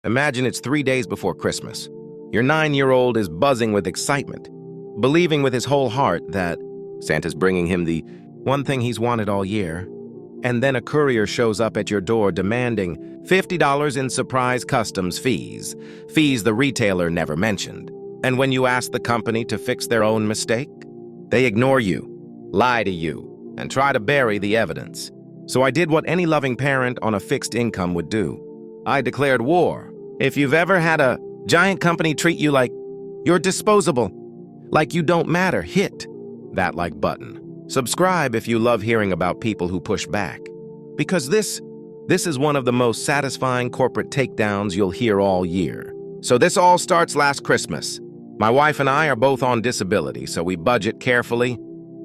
Imagine it's 3 days before Christmas. Your 9-year-old is buzzing with excitement, believing with his whole heart that Santa's bringing him the one thing he's wanted all year. And then a courier shows up at your door demanding $50 in surprise customs fees the retailer never mentioned. And when you ask the company to fix their own mistake, they ignore you, lie to you, and try to bury the evidence. So I did what any loving parent on a fixed income would do. I declared war. If you've ever had a giant company treat you like you're disposable, like you don't matter, hit that like button. Subscribe if you love hearing about people who push back. Because this is one of the most satisfying corporate takedowns you'll hear all year. So this all starts last Christmas. My wife and I are both on disability, so we budget carefully,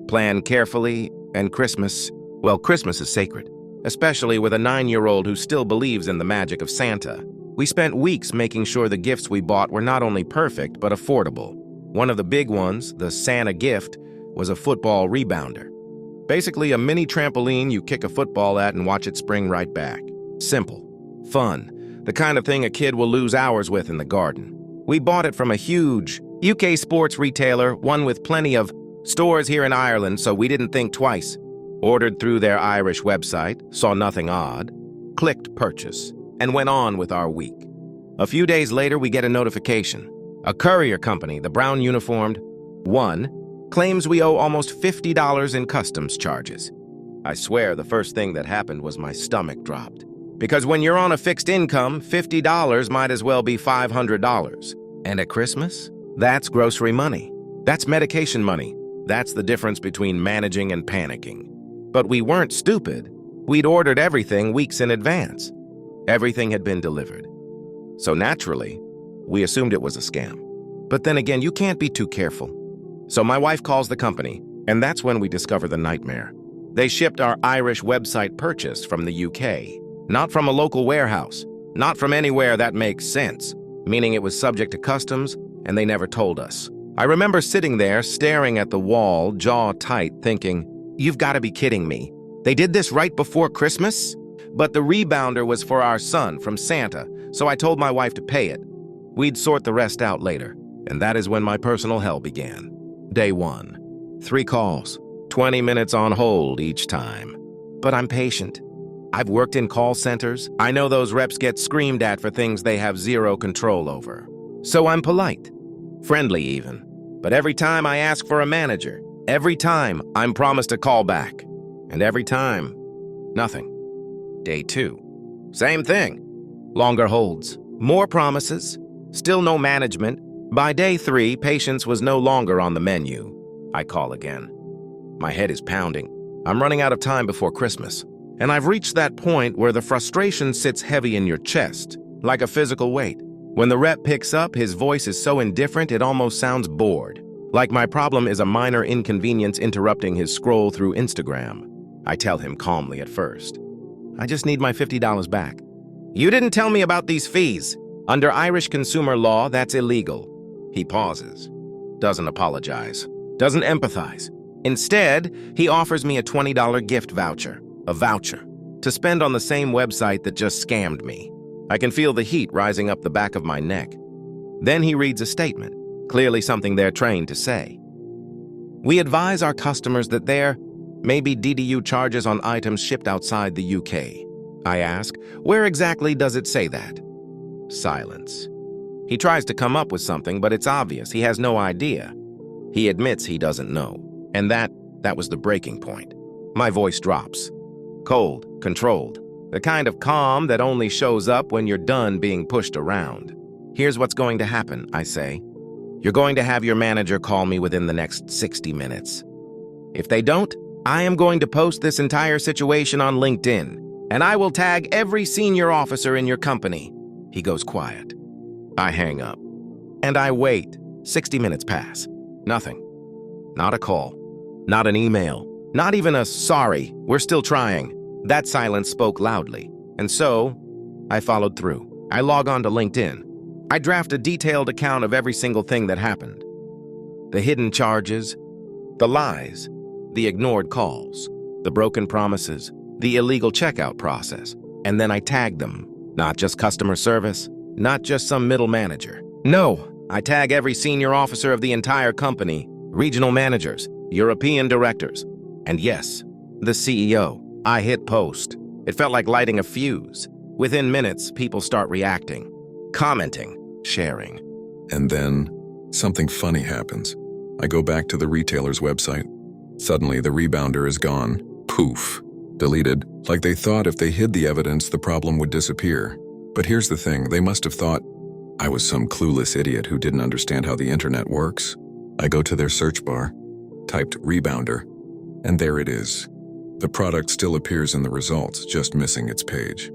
plan carefully, and Christmas is sacred, especially with a 9-year-old who still believes in the magic of Santa. We spent weeks making sure the gifts we bought were not only perfect, but affordable. One of the big ones, the Santa gift, was a football rebounder. Basically a mini trampoline you kick a football at and watch it spring right back. Simple, fun, the kind of thing a kid will lose hours with in the garden. We bought it from a huge UK sports retailer, one with plenty of stores here in Ireland, so we didn't think twice. Ordered through their Irish website, saw nothing odd, clicked purchase, and went on with our week. A few days later, we get a notification. A courier company, the brown uniformed one, claims we owe almost $50 in customs charges. I swear the first thing that happened was my stomach dropped. Because when you're on a fixed income, $50 might as well be $500. And at Christmas, that's grocery money. That's medication money. That's the difference between managing and panicking. But we weren't stupid. We'd ordered everything weeks in advance. Everything had been delivered. So naturally, we assumed it was a scam. But then again, you can't be too careful. So my wife calls the company, and that's when we discover the nightmare. They shipped our Irish website purchase from the UK, not from a local warehouse, not from anywhere that makes sense, meaning it was subject to customs, and they never told us. I remember sitting there, staring at the wall, jaw tight, thinking, you've got to be kidding me. They did this right before Christmas? But the rebounder was for our son from Santa, so I told my wife to pay it. We'd sort the rest out later, and that is when my personal hell began. Day 1. 3 calls, 20 minutes on hold each time. But I'm patient. I've worked in call centers. I know those reps get screamed at for things they have zero control over. So I'm polite, friendly even. But every time I ask for a manager, every time I'm promised a call back. And every time, nothing. Day 2. Same thing. Longer holds, more promises, still no management. By day 3, patience was no longer on the menu. I call again. My head is pounding. I'm running out of time before Christmas. And I've reached that point where the frustration sits heavy in your chest, like a physical weight. When the rep picks up, his voice is so indifferent it almost sounds bored. Like my problem is a minor inconvenience interrupting his scroll through Instagram. I tell him calmly at first. I just need my $50 back. You didn't tell me about these fees. Under Irish consumer law, that's illegal. He pauses, doesn't apologize, doesn't empathize. Instead, he offers me a $20 gift voucher, to spend on the same website that just scammed me. I can feel the heat rising up the back of my neck. Then he reads a statement, clearly something they're trained to say. We advise our customers that there may be DDU charges on items shipped outside the UK. I ask, where exactly does it say that? Silence. He tries to come up with something, but it's obvious he has no idea. He admits he doesn't know. And that was the breaking point. My voice drops. Cold, controlled. The kind of calm that only shows up when you're done being pushed around. Here's what's going to happen, I say. You're going to have your manager call me within the next 60 minutes. If they don't, I am going to post this entire situation on LinkedIn, and I will tag every senior officer in your company. He goes quiet. I hang up. And I wait. 60 minutes pass. Nothing. Not a call. Not an email. Not even a sorry, we're still trying. That silence spoke loudly. And so, I followed through. I log on to LinkedIn. I draft a detailed account of every single thing that happened. The hidden charges, the lies, the ignored calls, the broken promises, the illegal checkout process. And then I tag them. Not just customer service, not just some middle manager. No, I tag every senior officer of the entire company, regional managers, European directors, and yes, the CEO. I hit post. It felt like lighting a fuse. Within minutes, people start reacting, commenting, sharing. And then, something funny happens. I go back to the retailer's website. Suddenly, the rebounder is gone. Poof. Deleted. Like they thought if they hid the evidence, the problem would disappear. But here's the thing, they must have thought I was some clueless idiot who didn't understand how the internet works. I go to their search bar, typed rebounder, and there it is. The product still appears in the results, just missing its page.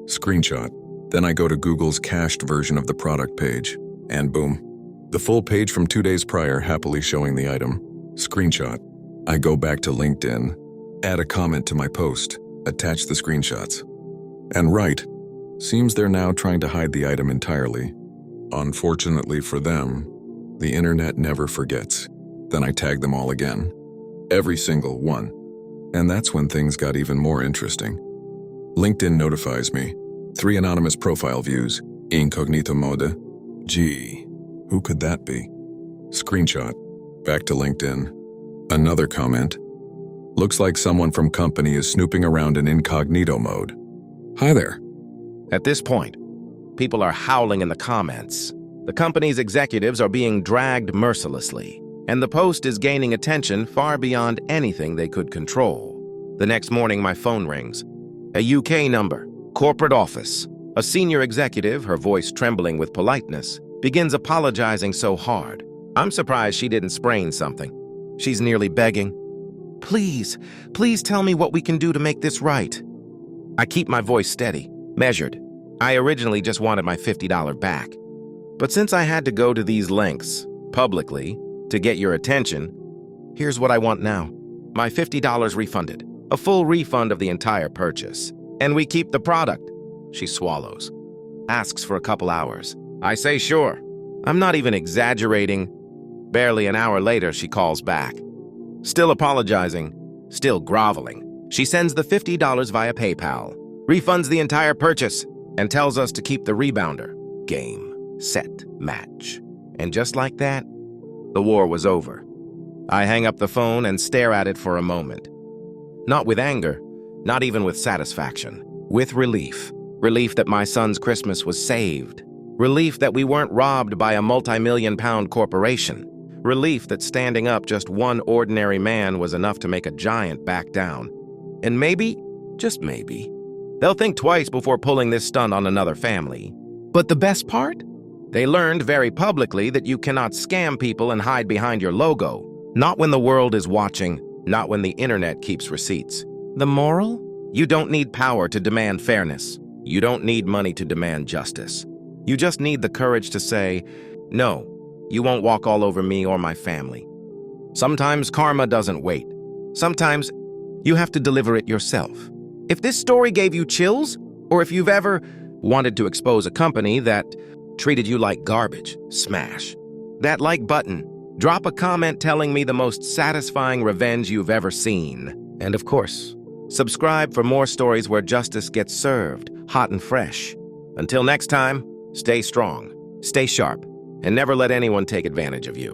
Screenshot. Then I go to Google's cached version of the product page, and boom. The full page from 2 days prior happily showing the item. Screenshot. I go back to LinkedIn, add a comment to my post, attach the screenshots. And right, seems they're now trying to hide the item entirely. Unfortunately for them, the internet never forgets. Then I tag them all again. Every single one. And that's when things got even more interesting. LinkedIn notifies me. 3 anonymous profile views. Incognito mode. Gee, who could that be? Screenshot. Back to LinkedIn. Another comment. Looks like someone from company is snooping around in incognito mode. Hi there. At this point, people are howling in the comments. The company's executives are being dragged mercilessly, and the post is gaining attention far beyond anything they could control. The next morning, my phone rings. A UK number, corporate office. A senior executive, her voice trembling with politeness, begins apologizing so hard. I'm surprised she didn't sprain something. She's nearly begging. Please tell me what we can do to make this right. I keep my voice steady, measured. I originally just wanted my $50 back. But since I had to go to these lengths, publicly, to get your attention, here's what I want now. My $50 refunded. A full refund of the entire purchase. And we keep the product. She swallows. Asks for a couple hours. I say sure. I'm not even exaggerating. Barely an hour later, she calls back. Still apologizing. Still groveling. She sends the $50 via PayPal, refunds the entire purchase, and tells us to keep the rebounder. Game, set, match. And just like that, the war was over. I hang up the phone and stare at it for a moment. Not with anger, not even with satisfaction. With relief. Relief that my son's Christmas was saved. Relief that we weren't robbed by a multi-million-pound corporation. Relief that standing up just one ordinary man was enough to make a giant back down. And maybe, just maybe, they'll think twice before pulling this stunt on another family. But the best part? They learned very publicly that you cannot scam people and hide behind your logo. Not when the world is watching, not when the internet keeps receipts. The moral? You don't need power to demand fairness. You don't need money to demand justice. You just need the courage to say, no, you won't walk all over me or my family. Sometimes karma doesn't wait. Sometimes you have to deliver it yourself. If this story gave you chills, or if you've ever wanted to expose a company that treated you like garbage, smash that like button. Drop a comment telling me the most satisfying revenge you've ever seen. And of course, subscribe for more stories where justice gets served, hot and fresh. Until next time, stay strong, stay sharp, and never let anyone take advantage of you.